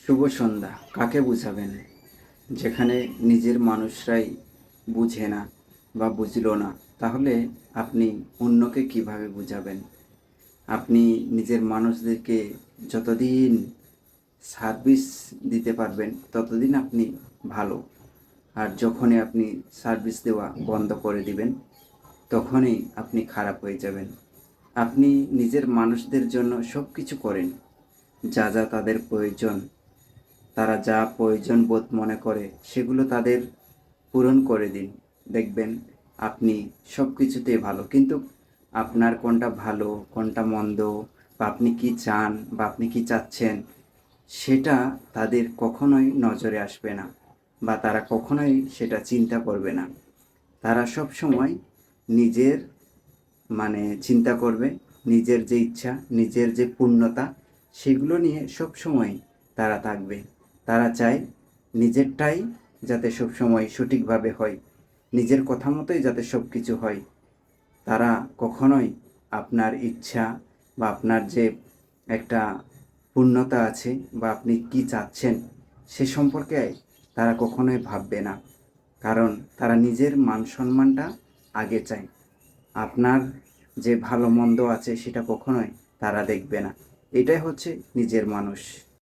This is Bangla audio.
শুভ সন্ধ্যা কাকে বুঝাবেন? যেখানে নিজের মানুষরাই বুঝে না বা বুঝলো না, তাহলে আপনি অন্যকে কিভাবে বুঝাবেন? আপনি নিজের মানুষদেরকে যতদিন সার্ভিস দিতে পারবেন ততদিন আপনি ভালো। আর যখনই আপনি সার্ভিস দেওয়া বন্ধ করে দিবেন তখনই আপনি খারাপ হয়ে যাবেন। আপনি নিজের মানুষদের জন্য সব কিছু করেন, যা যা তাদের প্রয়োজন, তারা যা প্রয়োজন বোধ মনে করে সেগুলো তাদের পূরণ করে দিন। দেখবেন আপনি সব কিছুতেই ভালো। কিন্তু আপনার কোনটা ভালো কোনটা মন্দ, বা আপনি কি চান বা আপনি কি চাচ্ছেন, সেটা তাদের কখনোই নজরে আসবে না, বা তারা কখনোই সেটা চিন্তা করবে না। তারা সব সময় নিজের চিন্তা করবে, নিজের যে ইচ্ছা, নিজের যে পূর্ণতা, সেগুলো নিয়ে সব সময় তারা থাকবে। তারা চায় নিজেরটাই যাতে সব সময় সঠিকভাবে হয়, নিজের কথা মতোই যাতে সব কিছু হয়। তারা কখনোই আপনার ইচ্ছা বা আপনার যে একটা পূর্ণতা আছে বা আপনি কি চাচ্ছেন সে সম্পর্কে তারা কখনোই ভাববে না। কারণ তারা নিজের মান সম্মানটা আগে চায়। আপনার যে ভালো মন্দ আছে সেটা কখনোই তারা দেখবে না। এটাই হচ্ছে নিজের মানুষ।